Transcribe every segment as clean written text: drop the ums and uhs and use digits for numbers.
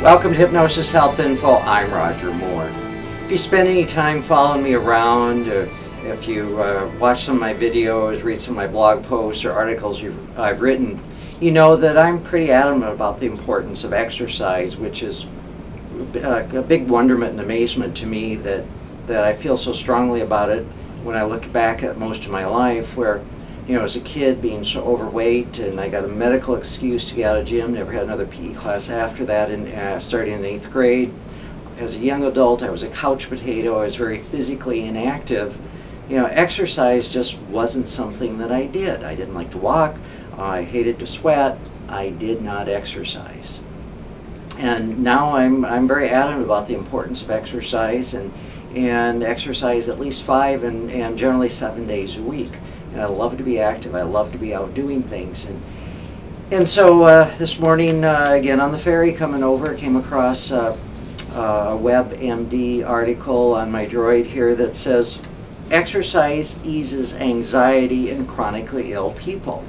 Welcome to Hypnosis Health Info. I'm Roger Moore. If you spend any time following me around, if you watch some of my videos, read some of my blog posts or articles I've written, you know that I'm pretty adamant about the importance of exercise, which is a big wonderment and amazement to me that I feel so strongly about it when I look back at most of my life where, you know, as a kid being so overweight and I got a medical excuse to get out of gym, never had another PE class after that, and starting in 8th grade. As a young adult, I was a couch potato. I was very physically inactive. You know, exercise just wasn't something that I did. I didn't like to walk. I hated to sweat. I did not exercise. And now I'm very adamant about the importance of exercise and exercise at least 5 and generally 7 days a week. And I love to be active. I love to be out doing things. And so this morning, again on the ferry coming over, came across a WebMD article on my Droid here that says, exercise eases anxiety in chronically ill people.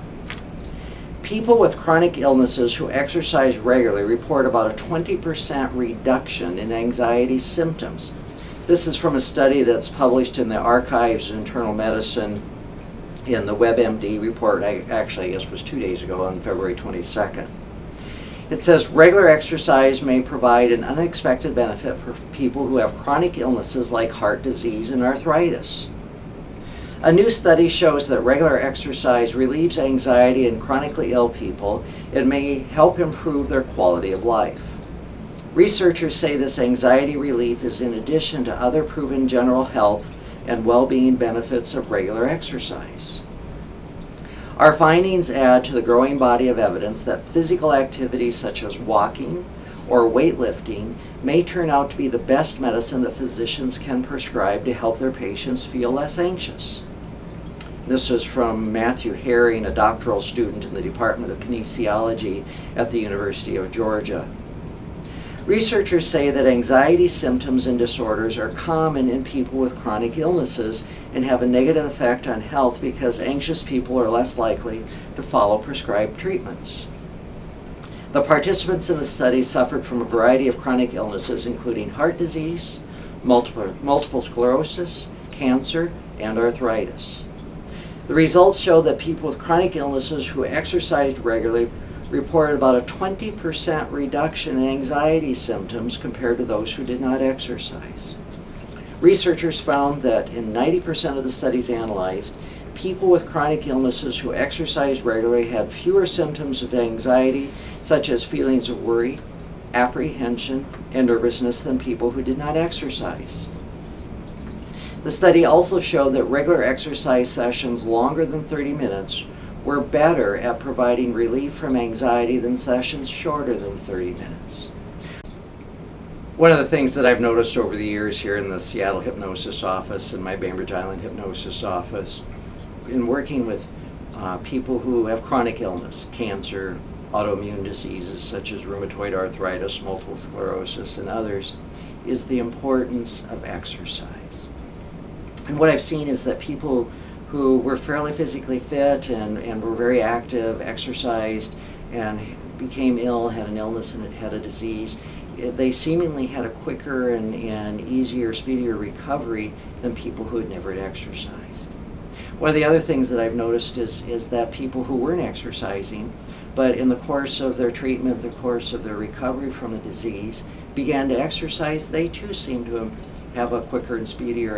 People with chronic illnesses who exercise regularly report about a 20% reduction in anxiety symptoms. This is from a study that's published in the Archives of Internal Medicine in the WebMD report. I guess was 2 days ago on February 22nd. It says regular exercise may provide an unexpected benefit for people who have chronic illnesses like heart disease and arthritis. A new study shows that regular exercise relieves anxiety in chronically ill people and may help improve their quality of life. Researchers say this anxiety relief is in addition to other proven general health and well-being benefits of regular exercise. Our findings add to the growing body of evidence that physical activities such as walking or weightlifting may turn out to be the best medicine that physicians can prescribe to help their patients feel less anxious. This is from Matthew Herring, a doctoral student in the Department of Kinesiology at the University of Georgia. Researchers say that anxiety symptoms and disorders are common in people with chronic illnesses and have a negative effect on health because anxious people are less likely to follow prescribed treatments. The participants in the study suffered from a variety of chronic illnesses including heart disease, multiple sclerosis, cancer, and arthritis. The results show that people with chronic illnesses who exercised regularly reported about a 20% reduction in anxiety symptoms compared to those who did not exercise. Researchers found that in 90% of the studies analyzed, people with chronic illnesses who exercised regularly had fewer symptoms of anxiety, such as feelings of worry, apprehension, and nervousness than people who did not exercise. The study also showed that regular exercise sessions longer than 30 minutes were better at providing relief from anxiety than sessions shorter than 30 minutes. One of the things that I've noticed over the years here in the Seattle Hypnosis office and my Bainbridge Island Hypnosis office, in working with people who have chronic illness, cancer, autoimmune diseases such as rheumatoid arthritis, multiple sclerosis, and others, is the importance of exercise. And what I've seen is that people who were fairly physically fit and were very active, exercised, and became ill, had an illness and had a disease, they seemingly had a quicker and easier, speedier recovery than people who had never exercised. One of the other things that I've noticed is that people who weren't exercising, but in the course of their treatment, the course of their recovery from the disease, began to exercise, they too seem to have a quicker and speedier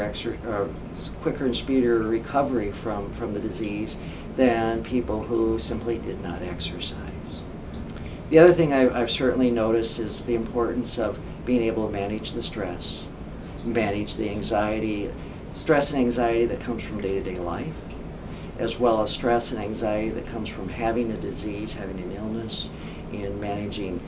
recovery from the disease than people who simply did not exercise. The other thing I've certainly noticed is the importance of being able to manage the stress, manage the anxiety, stress and anxiety that comes from day-to-day life, as well as stress and anxiety that comes from having a disease, having an illness, and managing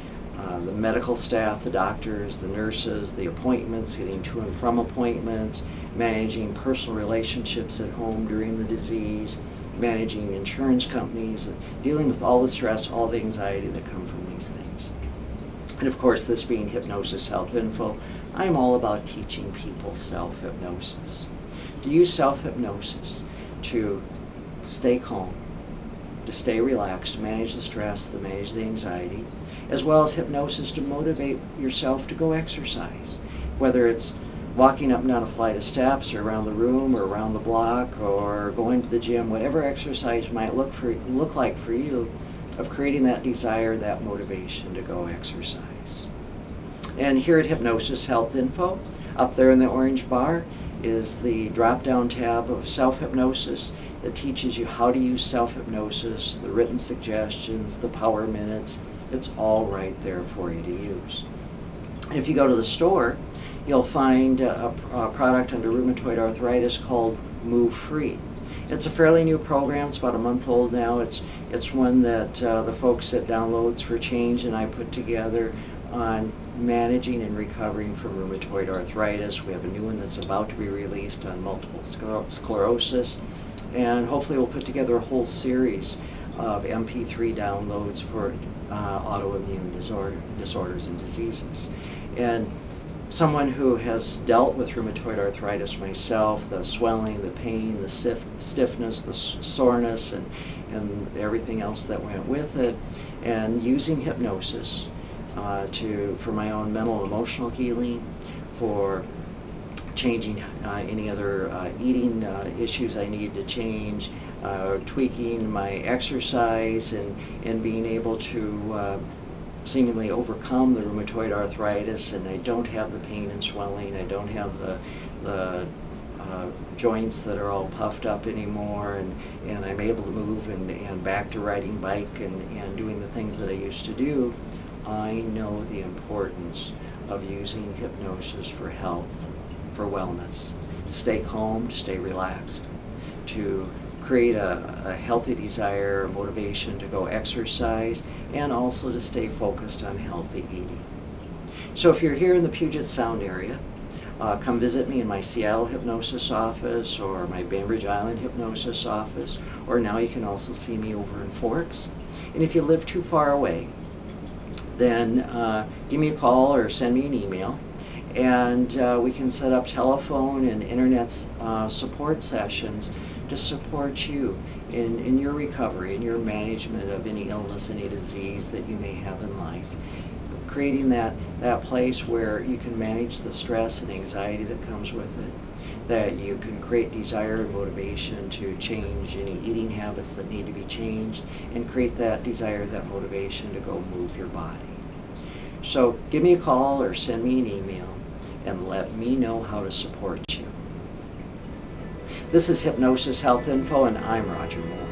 the medical staff, the doctors, the nurses, the appointments, getting to and from appointments, managing personal relationships at home during the disease, managing insurance companies, dealing with all the stress, all the anxiety that come from these things. And of course, this being Hypnosis Health Info, I'm all about teaching people self-hypnosis. To use self-hypnosis to stay calm, to stay relaxed, to manage the stress, to manage the anxiety, as well as hypnosis to motivate yourself to go exercise. Whether it's walking up and down a flight of steps or around the room or around the block or going to the gym, whatever exercise might look like for you, of creating that desire, that motivation to go exercise. And here at Hypnosis Health Info, up there in the orange bar, is the drop-down tab of self-hypnosis that teaches you how to use self-hypnosis, the written suggestions, the power minutes. It's all right there for you to use. If you go to the store, you'll find a product under rheumatoid arthritis called Move Free. It's a fairly new program. It's about a month old now. It's one that the folks at Downloads for Change and I put together on managing and recovering from rheumatoid arthritis. We have a new one that's about to be released on multiple sclerosis, and hopefully we'll put together a whole series of MP3 downloads for autoimmune disorders and diseases. And someone who has dealt with rheumatoid arthritis myself, the swelling, the pain, the stiffness, the soreness, and everything else that went with it, and using hypnosis for my own mental and emotional healing, for changing any other eating issues I need to change, tweaking my exercise, and being able to seemingly overcome the rheumatoid arthritis, and I don't have the pain and swelling, I don't have the joints that are all puffed up anymore, and I'm able to move and back to riding bike and doing the things that I used to do. I know the importance of using hypnosis for health, for wellness, to stay calm, to stay relaxed, to create a healthy desire, a motivation to go exercise, and also to stay focused on healthy eating. So if you're here in the Puget Sound area, come visit me in my Seattle hypnosis office or my Bainbridge Island hypnosis office, or now you can also see me over in Forks. And if you live too far away, then give me a call or send me an email, and we can set up telephone and internet support sessions to support you in your recovery, in your management of any illness, any disease that you may have in life. Creating that place where you can manage the stress and anxiety that comes with it, that you can create desire and motivation to change any eating habits that need to be changed, and create that desire, that motivation to go move your body. So give me a call or send me an email and let me know how to support you. This is Hypnosis Health Info, and I'm Roger Moore.